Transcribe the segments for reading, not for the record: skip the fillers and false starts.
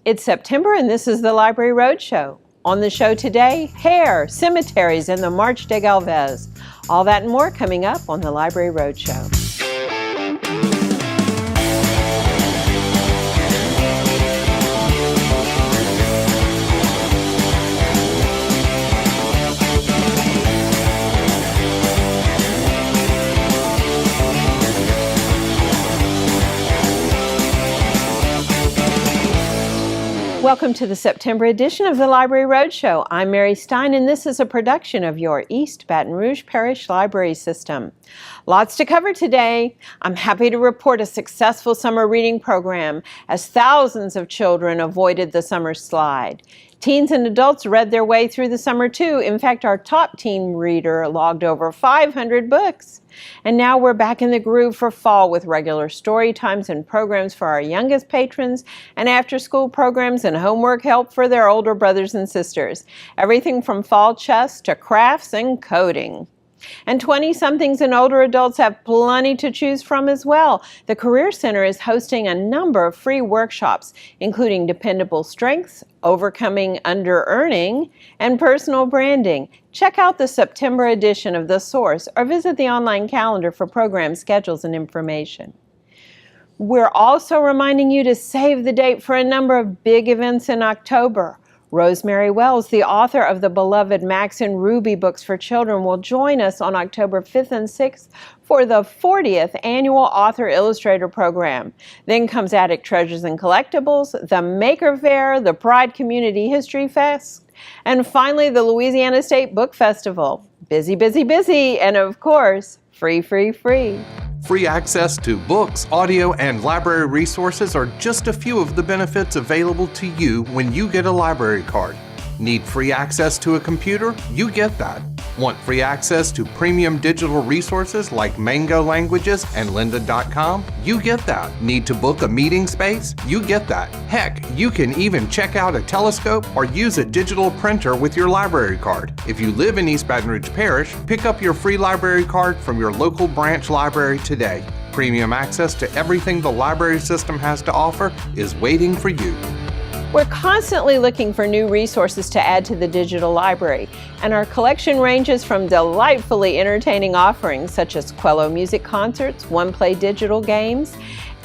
It's September and this is the Library Roadshow. On the show today, hair, cemeteries, and the March de Galvez. All that and more coming up on the Library Roadshow. Welcome to the September edition of the Library Roadshow. I'm Mary Stein, and this is a production of your East Baton Rouge Parish Library System. Lots to cover today. I'm happy to report a successful summer reading program as thousands of children avoided the summer slide. Teens and adults read their way through the summer too. In fact, our top teen reader logged over 500 books. And now we're back in the groove for fall with regular story times and programs for our youngest patrons and after-school programs and homework help for their older brothers and sisters. Everything from fall chess to crafts and coding. And 20-somethings and older adults have plenty to choose from as well. The Career Center is hosting a number of free workshops, including dependable strengths, overcoming under-earning, and personal branding. Check out the September edition of The Source or visit the online calendar for program schedules and information. We're also reminding you to save the date for a number of big events in October. Rosemary Wells, the author of the beloved Max and Ruby books for children, will join us on October 5th and 6th for the 40th annual Author Illustrator Program. Then comes Attic Treasures and Collectibles, the Maker Fair, the Pride Community History Fest, and finally the Louisiana State Book Festival. Busy, busy, busy, and of course, free, free, free. Free access to books, audio, and library resources are just a few of the benefits available to you when you get a library card. Need free access to a computer? You get that. Want free access to premium digital resources like Mango Languages and lynda.com? You get that. Need to book a meeting space? You get that. Heck, you can even check out a telescope or use a digital printer with your library card. If you live in East Baton Rouge Parish, pick up your free library card from your local branch library today. Premium access to everything the library system has to offer is waiting for you. We're constantly looking for new resources to add to the digital library, and our collection ranges from delightfully entertaining offerings such as Quello music concerts, One Play digital games,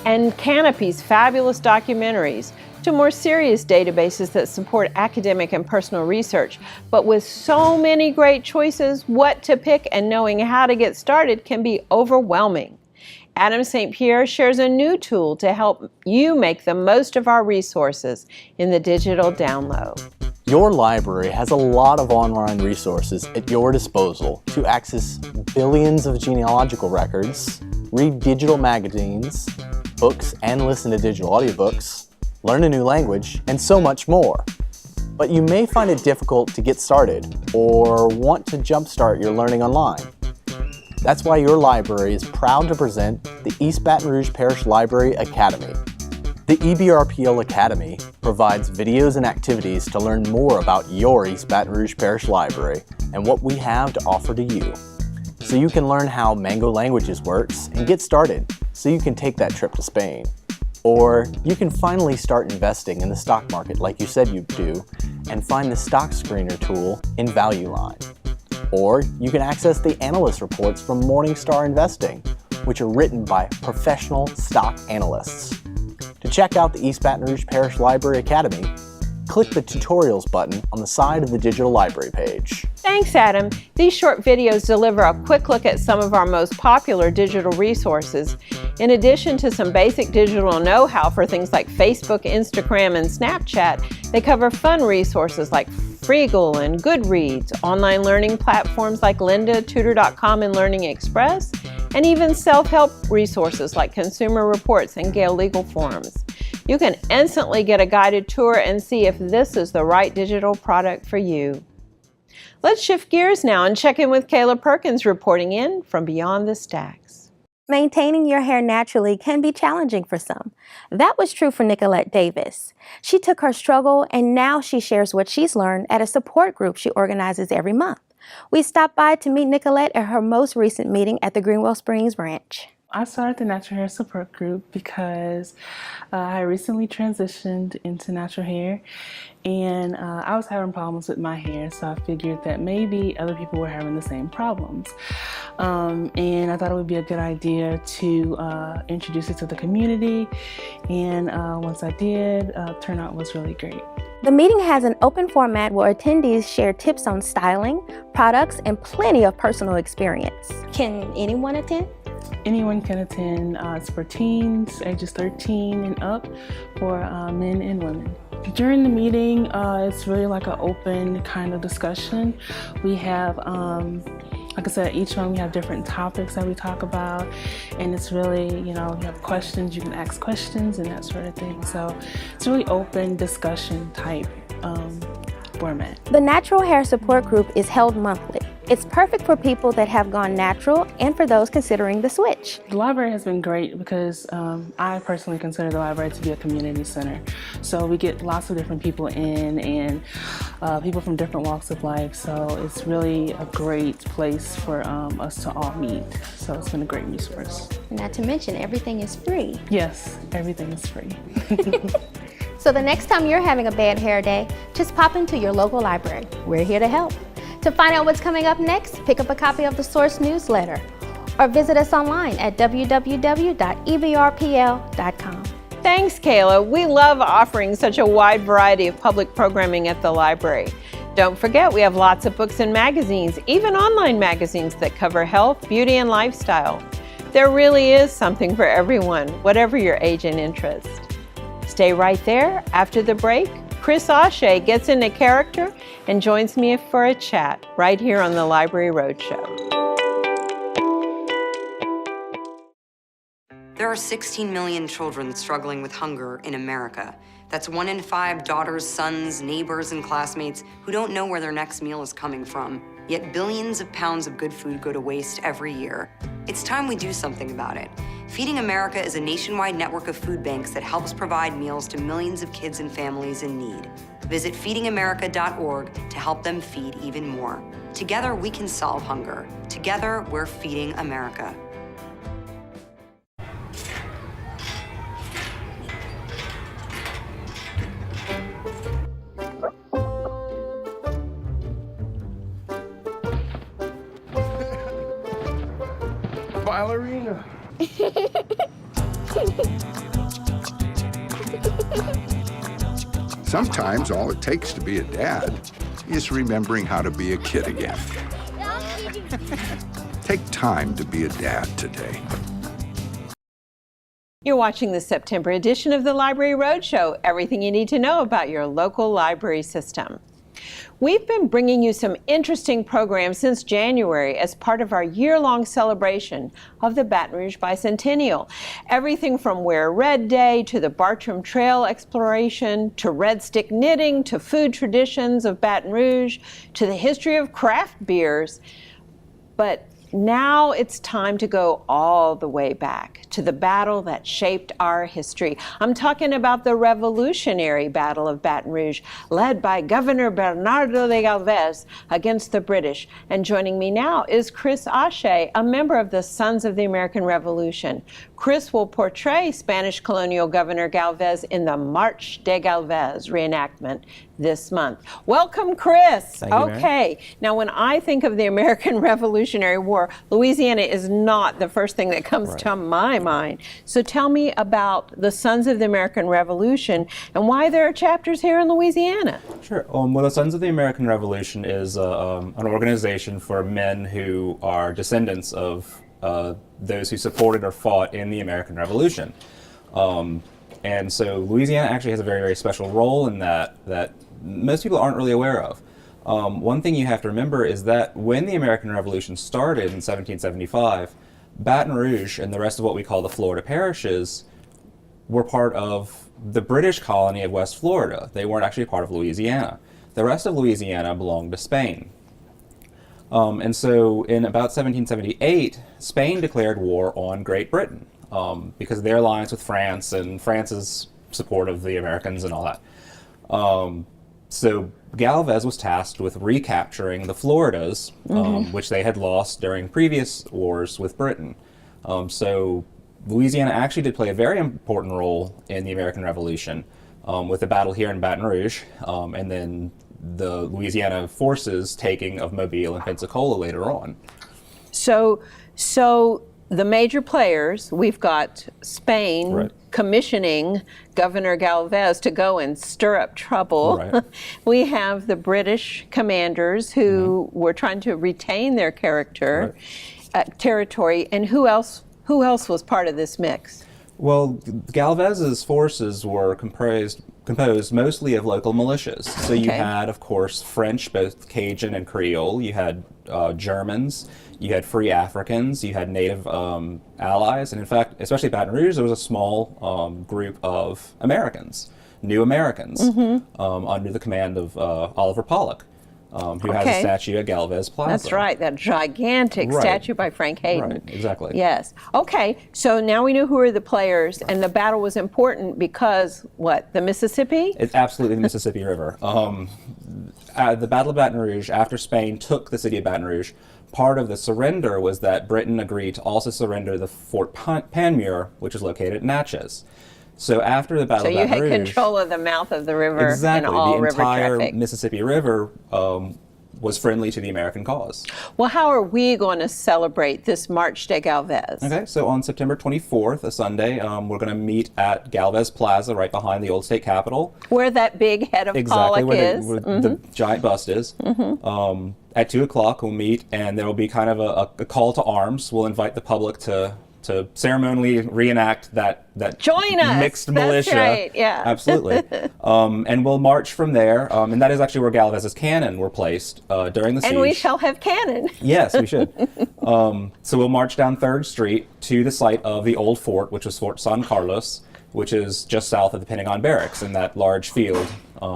and Canopy's fabulous documentaries, to more serious databases that support academic and personal research. But with so many great choices, what to pick and knowing how to get started can be overwhelming. Adam St. Pierre shares a new tool to help you make the most of our resources in the digital download. Your library has a lot of online resources at your disposal to access billions of genealogical records, read digital magazines, books and listen to digital audiobooks, learn a new language, and so much more. But you may find it difficult to get started or want to jumpstart your learning online. That's why your library is proud to present the East Baton Rouge Parish Library Academy. The EBRPL Academy provides videos and activities to learn more about your East Baton Rouge Parish Library and what we have to offer to you. So you can learn how Mango Languages works and get started so you can take that trip to Spain. Or you can finally start investing in the stock market like you said you'd do and find the Stock Screener tool in Value Line. Or you can access the analyst reports from Morningstar Investing, which are written by professional stock analysts. To check out the East Baton Rouge Parish Library Academy, click the Tutorials button on the side of the digital library page. Thanks, Adam. These short videos deliver a quick look at some of our most popular digital resources. In addition to some basic digital know-how for things like Facebook, Instagram, and Snapchat, they cover fun resources like Freegal and Goodreads, online learning platforms like Lynda, Tutor.com, and Learning Express, and even self-help resources like Consumer Reports and Gale Legal Forums. You can instantly get a guided tour and see if this is the right digital product for you. Let's shift gears now and check in with Kayla Perkins reporting in from Beyond the Stacks. Maintaining your hair naturally can be challenging for some. That was true for Nicolette Davis. She took her struggle and now she shares what she's learned at a support group she organizes every month. We stopped by to meet Nicolette at her most recent meeting at the Greenwell Springs Ranch. I started the Natural Hair Support Group because I recently transitioned into natural hair, and I was having problems with my hair, so I figured that maybe other people were having the same problems. And I thought it would be a good idea to introduce it to the community, and once I did, turnout was really great. The meeting has an open format where attendees share tips on styling, products, and plenty of personal experience. Can anyone attend? Anyone can attend. It's for teens, ages 13 and up, for men and women. During the meeting, it's really like an open kind of discussion. We have, like I said, each one we have different topics that we talk about, and it's really, you have questions, you can ask questions and that sort of thing. So it's really open discussion type format. The Natural Hair Support Group is held monthly. It's perfect for people that have gone natural and for those considering the switch. The library has been great because I personally consider the library to be a community center. So we get lots of different people in, and people from different walks of life. So it's really a great place for us to all meet. So it's been a great resource. Not to mention, everything is free. Yes, everything is free. So the next time you're having a bad hair day, just pop into your local library. We're here to help. To find out what's coming up next, pick up a copy of the Source newsletter or visit us online at www.ebrpl.com. Thanks, Kayla. We love offering such a wide variety of public programming at the library. Don't forget, we have lots of books and magazines, even online magazines that cover health, beauty, and lifestyle. There really is something for everyone, whatever your age and interest. Stay right there. After the break, Chris Ashe gets into character and joins me for a chat right here on the Library Roadshow. There are 16 million children struggling with hunger in America. That's 1 in 5 daughters, sons, neighbors, and classmates who don't know where their next meal is coming from. Yet billions of pounds of good food go to waste every year. It's time we do something about it. Feeding America is a nationwide network of food banks that helps provide meals to millions of kids and families in need. Visit feedingamerica.org to help them feed even more. Together, we can solve hunger. Together, we're feeding America. Ballerina. Sometimes all it takes to be a dad is remembering how to be a kid again. Take time to be a dad today. You're watching the September edition of the Library Roadshow, everything you need to know about your local library system. We've been bringing you some interesting programs since January as part of our year-long celebration of the Baton Rouge Bicentennial. Everything from Wear Red Day to the Bartram Trail exploration to red stick knitting to food traditions of Baton Rouge to the history of craft beers. But now it's time to go all the way back to the battle that shaped our history. I'm talking about the Revolutionary Battle of Baton Rouge, led by Governor Bernardo de Galvez against the British. And joining me now is Chris Ashe, a member of the Sons of the American Revolution. Chris will portray Spanish colonial Governor Galvez in the March de Galvez reenactment this month. Welcome, Chris. Thank you, Mary. Okay, now when I think of the American Revolutionary War, Louisiana is not the first thing that comes to my mind. So tell me about the Sons of the American Revolution and why there are chapters here in Louisiana. Sure. Well, the Sons of the American Revolution is an organization for men who are descendants of those who supported or fought in the American Revolution. And so Louisiana actually has a very, very special role in that most people aren't really aware of. One thing you have to remember is that when the American Revolution started in 1775, Baton Rouge and the rest of what we call the Florida parishes were part of the British colony of West Florida. They weren't actually part of Louisiana. The rest of Louisiana belonged to Spain. And so in about 1778, Spain declared war on Great Britain because of their alliance with France and France's support of the Americans and all that. So Galvez was tasked with recapturing the Floridas, which they had lost during previous wars with Britain. So Louisiana actually did play a very important role in the American Revolution with the battle here in Baton Rouge, and then the Louisiana forces taking of Mobile and Pensacola later on. So the major players, we've got Spain Right. commissioning Governor Galvez to go and stir up trouble. Right. We have the British commanders who were trying to retain their territory, and who else was part of this mix? Well, Galvez's forces were composed mostly of local militias. So you Okay. had, of course, French, both Cajun and Creole. You had Germans. You had free Africans. You had Native allies. And in fact, especially Baton Rouge, there was a small group of Americans, new Americans, under the command of Oliver Pollock, who has a statue at Galvez Plaza. That's right, that gigantic Right. statue by Frank Hayden. Right, exactly. Yes. Okay, so now we know who are the players, and the battle was important because, what, the Mississippi? It's absolutely the Mississippi River. The Battle of Baton Rouge, after Spain took the city of Baton Rouge, part of the surrender was that Britain agreed to also surrender the Fort Panmure, which is located at Natchez. So after the Battle So of you Baton had Rouge, control of the mouth of the river exactly, and all the river entire traffic. Mississippi River was friendly to the American cause. Well, how are we going to celebrate this March de Galvez? Okay, so on September 24th, a Sunday, we're going to meet at Galvez Plaza, right behind the old state capitol. Where that big head of Exactly Pollock where is. the giant bust is. At 2 o'clock, we'll meet, and there will be kind of a call to arms. We'll invite the public to ceremonially reenact that Join us! mixed That's militia. right, yeah. Absolutely. And we'll march from there, and that is actually where Galvez's cannon were placed during the siege. And we shall have cannon. Yes, we should. So we'll march down 3rd Street to the site of the old fort, which was Fort San Carlos, which is just south of the Pentagon Barracks in that large field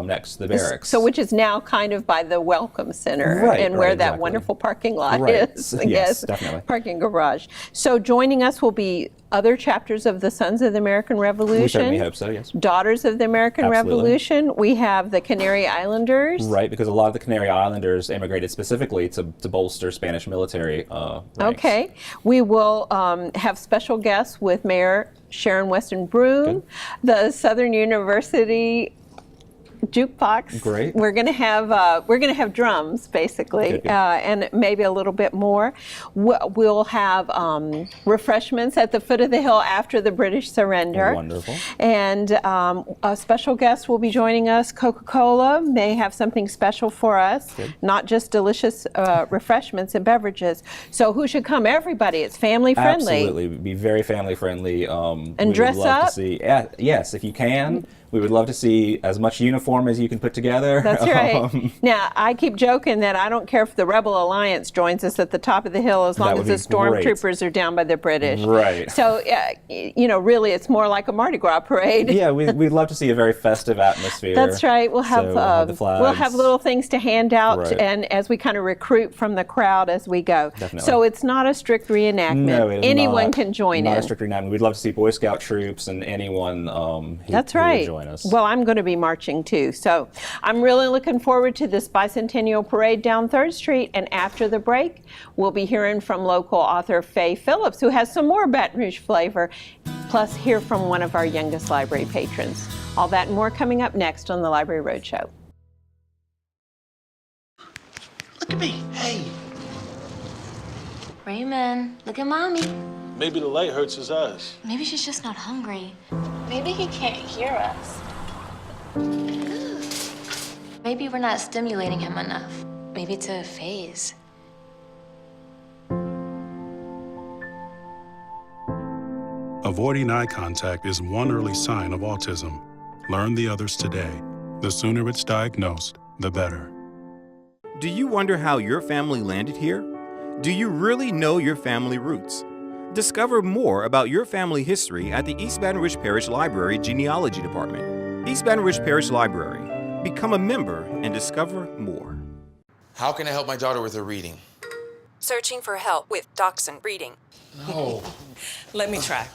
next to the barracks. So which is now kind of by the Welcome Center, Right, and right, where that exactly. wonderful parking lot Right. is. Yes, definitely. Parking garage. So joining us will be other chapters of the Sons of the American Revolution. We certainly hope so, yes. Daughters of the American Absolutely. Revolution. We have the Canary Islanders. Right, because a lot of the Canary Islanders immigrated specifically to bolster Spanish military ranks. Okay. We will have special guests with Mayor Sharon Weston Broome, the Southern University jukebox. Great. We're going to have drums basically, Good. and maybe a little bit more. We'll have refreshments at the foot of the hill after the British surrender. Wonderful. And a special guest will be joining us. Coca-Cola may have something special for us, not just delicious refreshments and beverages. So who should come? Everybody. It's family friendly. Absolutely, be very family friendly. And dress would love up? To see, yes, if you can. We would love to see as much uniform as you can put together. That's right. Now, I keep joking that I don't care if the Rebel Alliance joins us at the top of the hill as long That as would the be great. stormtroopers are down by the British. Right. So, really, it's more like a Mardi Gras parade. Yeah, we'd love to see a very festive atmosphere. That's right. We'll have So, the flags. we'll have little things to hand out, Right. and as we kind of recruit from the crowd as we go. Definitely. So it's not a strict reenactment. No, it is Anyone not, can join not in. a strict reenactment. We'd love to see Boy Scout troops and anyone who, That's who right. would join us. Well, I'm going to be marching too. So I'm really looking forward to this bicentennial parade down 3rd Street. And after the break, we'll be hearing from local author Faye Phillips, who has some more Baton Rouge flavor, plus hear from one of our youngest library patrons. All that and more coming up next on the Library Roadshow. Look at me. Hey. Raymond, look at mommy. Maybe the light hurts his eyes. Maybe she's just not hungry. Maybe he can't hear us. Maybe we're not stimulating him enough. Maybe it's a phase. Avoiding eye contact is one early sign of autism. Learn the others today. The sooner it's diagnosed, the better. Do you wonder how your family landed here? Do you really know your family roots? Discover more about your family history at the East Baton Rouge Parish Library Genealogy Department. East Baton Rouge Parish Library. Become a member and discover more. How can I help my daughter with her reading? Searching for help with Dachshund breeding. No. Let me try.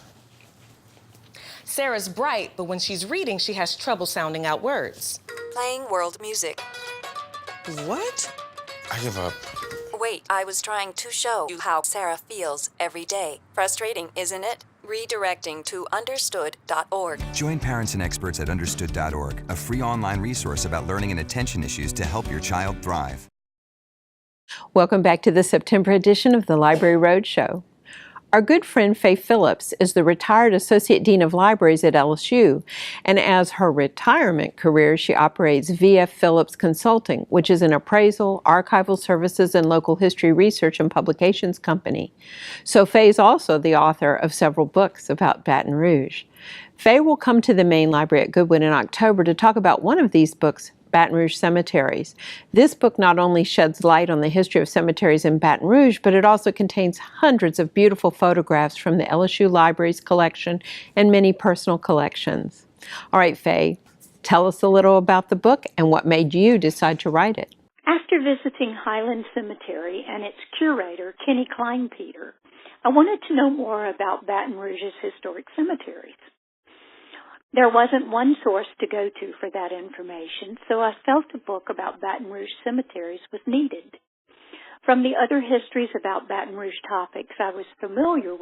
Sarah's bright, but when she's reading, she has trouble sounding out words. Playing world music. What? I give up. Wait, I was trying to show you how Sarah feels every day. Frustrating, isn't it? Redirecting to understood.org. Join parents and experts at understood.org, a free online resource about learning and attention issues to help your child thrive. Welcome back to the September edition of the Library Roadshow. Our good friend Faye Phillips is the retired Associate Dean of Libraries at LSU, and as her retirement career, she operates V.F. Phillips Consulting, which is an appraisal, archival services, and local history research and publications company. So Faye is also the author of several books about Baton Rouge. Faye will come to the main library at Goodwood in October to talk about one of these books, Baton Rouge Cemeteries. This book not only sheds light on the history of cemeteries in Baton Rouge, but it also contains hundreds of beautiful photographs from the LSU Library's collection and many personal collections. All right, Faye, tell us a little about the book and what made you decide to write it. After visiting Highland Cemetery and its curator, Kenny Kleinpeter, I wanted to know more about Baton Rouge's historic cemeteries. There wasn't one source to go to for that information, so I felt a book about Baton Rouge cemeteries was needed. From the other histories about Baton Rouge topics I was familiar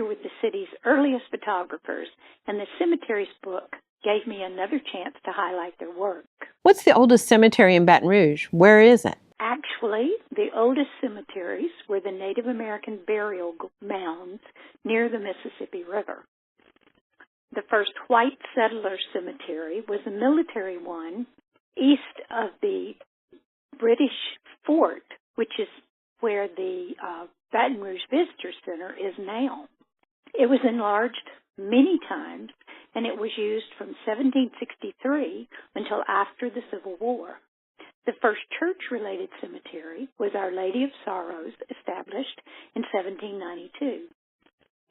with the city's earliest photographers, and the cemeteries book gave me another chance to highlight their work. What's the oldest cemetery in Baton Rouge? Where is it? Actually, the oldest cemeteries were the Native American burial mounds near the Mississippi River. The first white settler cemetery was a military one east of the British fort, which is where the Baton Rouge Visitor Center is now. It was enlarged many times, and it was used from 1763 until after the Civil War. The first church-related cemetery was Our Lady of Sorrows, established in 1792.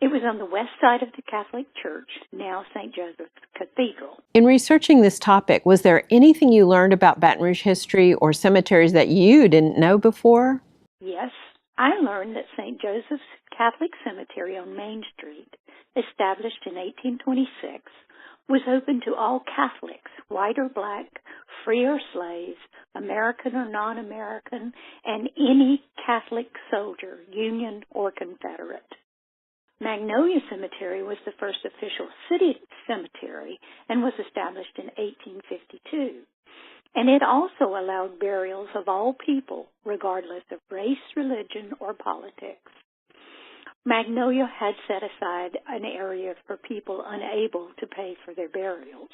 It was on the west side of the Catholic Church, now St. Joseph's Cathedral. In researching this topic, was there anything you learned about Baton Rouge history or cemeteries that you didn't know before? Yes, I learned that St. Joseph's Catholic Cemetery on Main Street, established in 1826, was open to all Catholics, white or black, free or slaves, American or non-American, and any Catholic soldier, Union or Confederate. Magnolia Cemetery was the first official city cemetery and was established in 1852. And it also allowed burials of all people, regardless of race, religion, or politics. Magnolia had set aside an area for people unable to pay for their burials.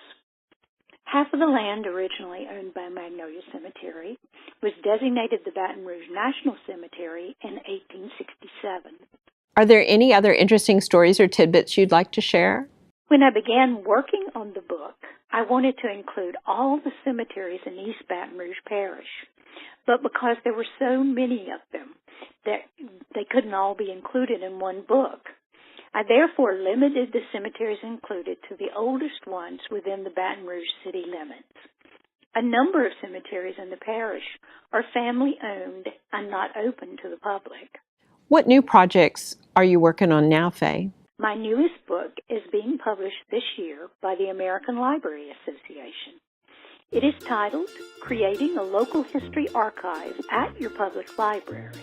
Half of the land originally owned by Magnolia Cemetery was designated the Baton Rouge National Cemetery in 1867. Are there any other interesting stories or tidbits you'd like to share? When I began working on the book, I wanted to include all the cemeteries in East Baton Rouge Parish. But because there were so many of them, that they couldn't all be included in one book. I therefore limited the cemeteries included to the oldest ones within the Baton Rouge city limits. A number of cemeteries in the parish are family-owned and not open to the public. What new projects are you working on now, Faye? My newest book is being published this year by the American Library Association. It is titled, Creating a Local History Archive at Your Public Library.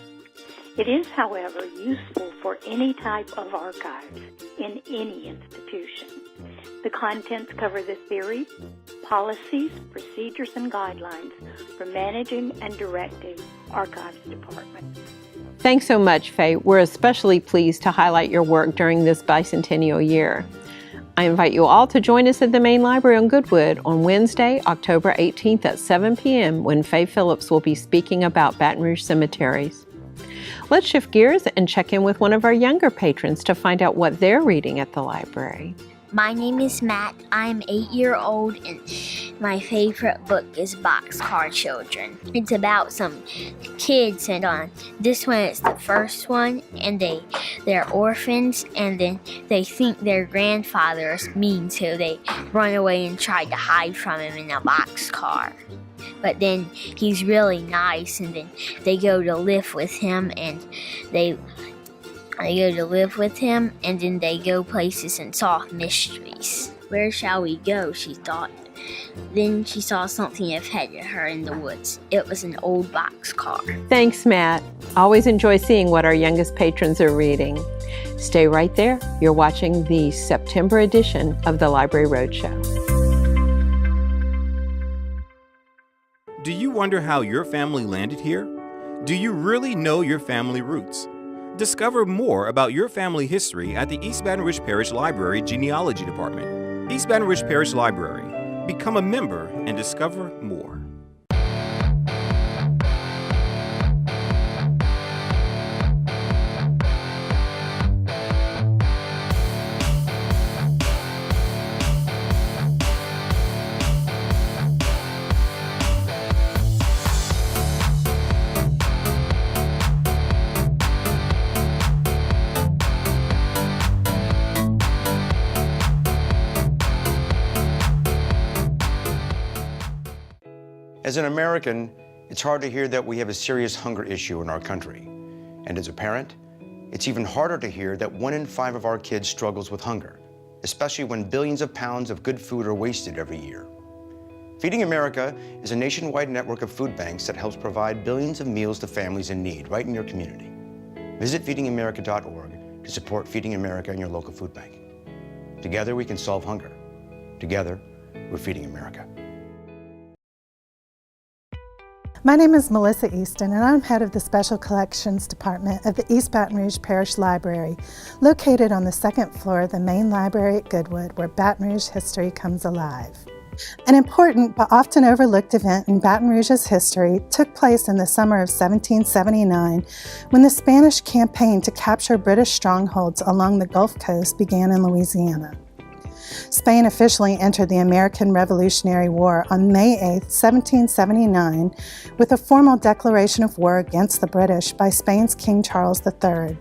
It is, however, useful for any type of archives in any institution. The contents cover the theory, policies, procedures, and guidelines for managing and directing archives departments. Thanks so much, Faye. We're especially pleased to highlight your work during this bicentennial year. I invite you all to join us at the main library on Goodwood on Wednesday, October 18th at 7 p.m. when Faye Phillips will be speaking about Baton Rouge cemeteries. Let's shift gears and check in with one of our younger patrons to find out what they're reading at the library. My name is Matt. I'm 8-year-old and my favorite book is Boxcar Children. It's about some kids and this one is the first one and they're orphans and then they think their grandfather is mean so they run away and try to hide from him in a boxcar. But then he's really nice and then they go to live with him and they go to live with him, and then they go places and solve mysteries. Where shall we go, she thought. Then she saw something ahead of her in the woods. It was an old boxcar. Thanks, Matt. Always enjoy seeing what our youngest patrons are reading. Stay right there. You're watching the September edition of the Library Roadshow. Do you wonder how your family landed here? Do you really know your family roots? Discover more about your family history at the East Baton Rouge Parish Library Genealogy Department. East Baton Rouge Parish Library. Become a member and discover more. As an American, it's hard to hear that we have a serious hunger issue in our country. And as a parent, it's even harder to hear that 1 in 5 of our kids struggles with hunger, especially when billions of pounds of good food are wasted every year. Feeding America is a nationwide network of food banks that helps provide billions of meals to families in need right in your community. Visit feedingamerica.org to support Feeding America in your local food bank. Together we can solve hunger. Together, we're Feeding America. My name is Melissa Easton, and I'm head of the Special Collections Department of the East Baton Rouge Parish Library, located on the 2nd floor of the main library at Goodwood, where Baton Rouge history comes alive. An important but often overlooked event in Baton Rouge's history took place in the summer of 1779, when the Spanish campaign to capture British strongholds along the Gulf Coast began in Louisiana. Spain officially entered the American Revolutionary War on May 8, 1779, with a formal declaration of war against the British by Spain's King Charles III.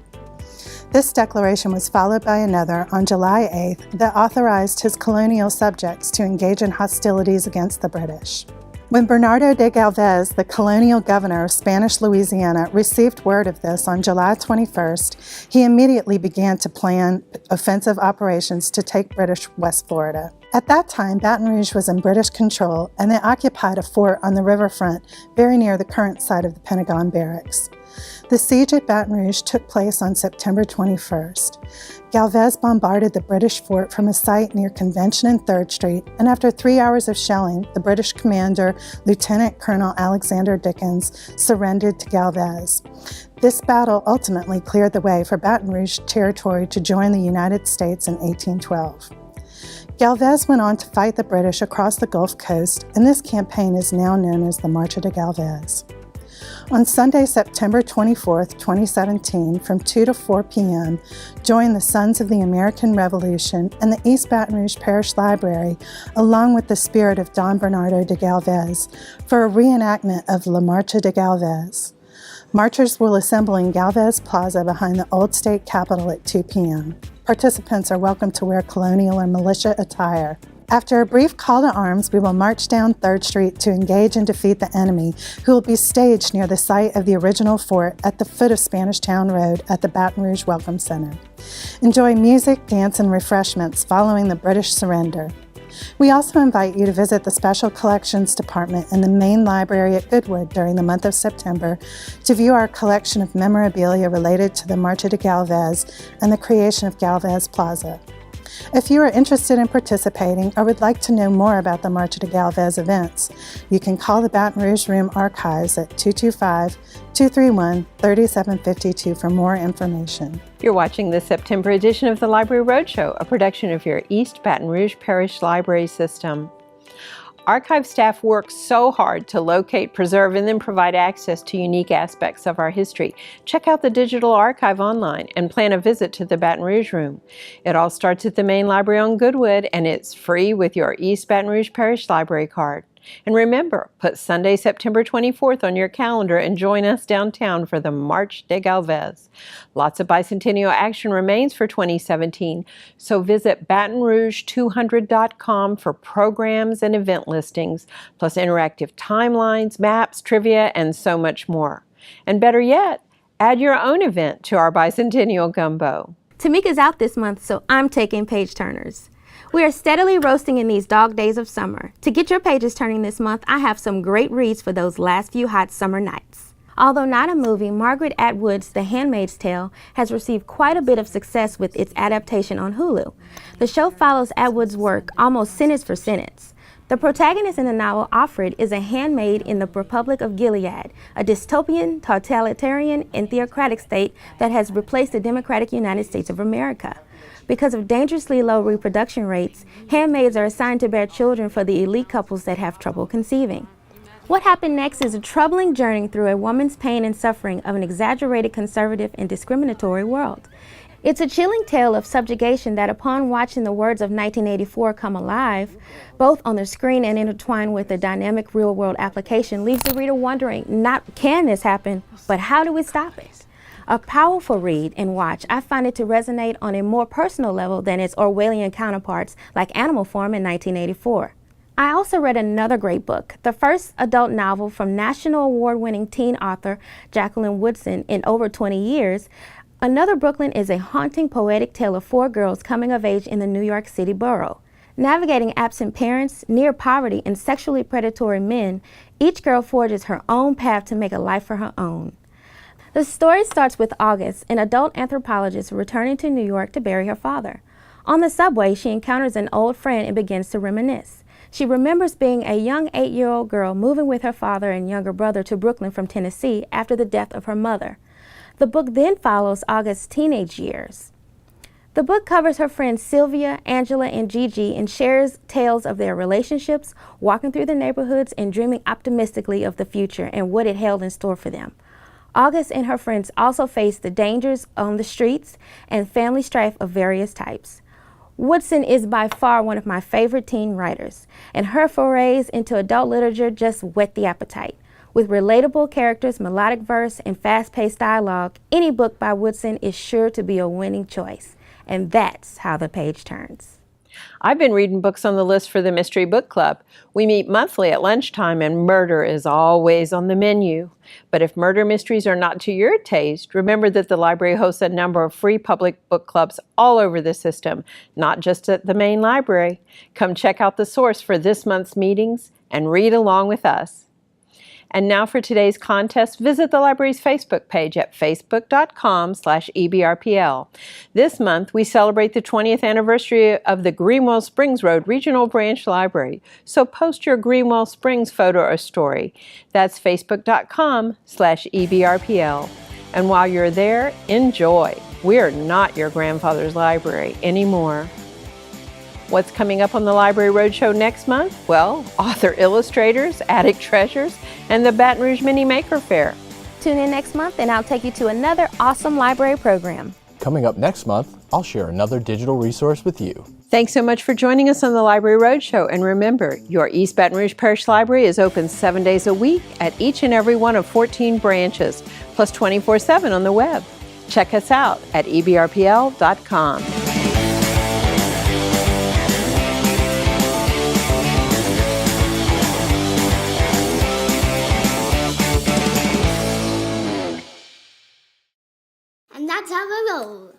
This declaration was followed by another on July 8th that authorized his colonial subjects to engage in hostilities against the British. When Bernardo de Galvez, the colonial governor of Spanish Louisiana, received word of this on July 21st, he immediately began to plan offensive operations to take British West Florida. At that time, Baton Rouge was in British control, and they occupied a fort on the riverfront very near the current site of the Pentagon Barracks. The siege at Baton Rouge took place on September 21st. Galvez bombarded the British fort from a site near Convention and 3rd Street, and after 3 hours of shelling, the British commander, Lieutenant Colonel Alexander Dickens, surrendered to Galvez. This battle ultimately cleared the way for Baton Rouge territory to join the United States in 1812. Galvez went on to fight the British across the Gulf Coast, and this campaign is now known as the March de Galvez. On Sunday, September 24, 2017, from 2 to 4 p.m., join the Sons of the American Revolution and the East Baton Rouge Parish Library, along with the spirit of Don Bernardo de Galvez, for a reenactment of La Marcha de Galvez. Marchers will assemble in Galvez Plaza behind the old state capitol at 2 p.m. Participants are welcome to wear colonial or militia attire. After a brief call to arms, we will march down 3rd Street to engage and defeat the enemy, who will be staged near the site of the original fort at the foot of Spanish Town Road at the Baton Rouge Welcome Center. Enjoy music, dance, and refreshments following the British surrender. We also invite you to visit the Special Collections Department in the main library at Goodwood during the month of September to view our collection of memorabilia related to the Marcha de Galvez and the creation of Galvez Plaza. If you are interested in participating or would like to know more about the Marcha de Galvez events, you can call the Baton Rouge Room Archives at 225-231-3752 for more information. You're watching the September edition of the Library Roadshow, a production of your East Baton Rouge Parish Library System. Archive staff works so hard to locate, preserve, and then provide access to unique aspects of our history. Check out the digital archive online and plan a visit to the Baton Rouge Room. It all starts at the main library on Goodwood, and it's free with your East Baton Rouge Parish Library card. And remember, put Sunday, September 24th on your calendar and join us downtown for the March de Galvez. Lots of bicentennial action remains for 2017, so visit BatonRouge200.com for programs and event listings, plus interactive timelines, maps, trivia, and so much more. And better yet, add your own event to our bicentennial gumbo. Tamika's out this month, so I'm taking page turners. We are steadily roasting in these dog days of summer. To get your pages turning this month, I have some great reads for those last few hot summer nights. Although not a movie, Margaret Atwood's The Handmaid's Tale has received quite a bit of success with its adaptation on Hulu. The show follows Atwood's work almost sentence for sentence. The protagonist in the novel, Offred, is a handmaid in the Republic of Gilead, a dystopian, totalitarian, and theocratic state that has replaced the democratic United States of America. Because of dangerously low reproduction rates, handmaids are assigned to bear children for the elite couples that have trouble conceiving. What happened next is a troubling journey through a woman's pain and suffering of an exaggerated, conservative, and discriminatory world. It's a chilling tale of subjugation that, upon watching the words of 1984 come alive, both on the screen and intertwined with a dynamic real-world application, leaves the reader wondering, not can this happen, but how do we stop it? A powerful read and watch. I find it to resonate on a more personal level than its Orwellian counterparts like Animal Farm in 1984. I also read another great book, the first adult novel from national award-winning teen author Jacqueline Woodson in over 20 years. Another Brooklyn is a haunting, poetic tale of 4 girls coming of age in the New York City borough. Navigating absent parents, near poverty, and sexually predatory men, each girl forges her own path to make a life for her own. The story starts with August, an adult anthropologist returning to New York to bury her father. On the subway, she encounters an old friend and begins to reminisce. She remembers being a young 8-year-old girl moving with her father and younger brother to Brooklyn from Tennessee after the death of her mother. The book then follows August's teenage years. The book covers her friends Sylvia, Angela, and Gigi and shares tales of their relationships, walking through the neighborhoods and dreaming optimistically of the future and what it held in store for them. August and her friends also face the dangers on the streets and family strife of various types. Woodson is by far one of my favorite teen writers, and her forays into adult literature just whet the appetite. With relatable characters, melodic verse, and fast-paced dialogue, any book by Woodson is sure to be a winning choice. And that's how the page turns. I've been reading books on the list for the Mystery Book Club. We meet monthly at lunchtime, and murder is always on the menu. But if murder mysteries are not to your taste, remember that the library hosts a number of free public book clubs all over the system, not just at the main library. Come check out the source for this month's meetings and read along with us. And now for today's contest, visit the library's Facebook page at facebook.com/ebrpl. This month, we celebrate the 20th anniversary of the Greenwell Springs Road Regional Branch Library. So post your Greenwell Springs photo or story. That's facebook.com/ebrpl. And while you're there, enjoy. We are not your grandfather's library anymore. What's coming up on the Library Roadshow next month? Well, author illustrators, attic treasures, and the Baton Rouge Mini Maker Fair. Tune in next month and I'll take you to another awesome library program. Coming up next month, I'll share another digital resource with you. Thanks so much for joining us on the Library Roadshow. And remember, your East Baton Rouge Parish Library is open 7 days a week at each and every one of 14 branches, plus 24/7 on the web. Check us out at ebrpl.com. And that's how I roll.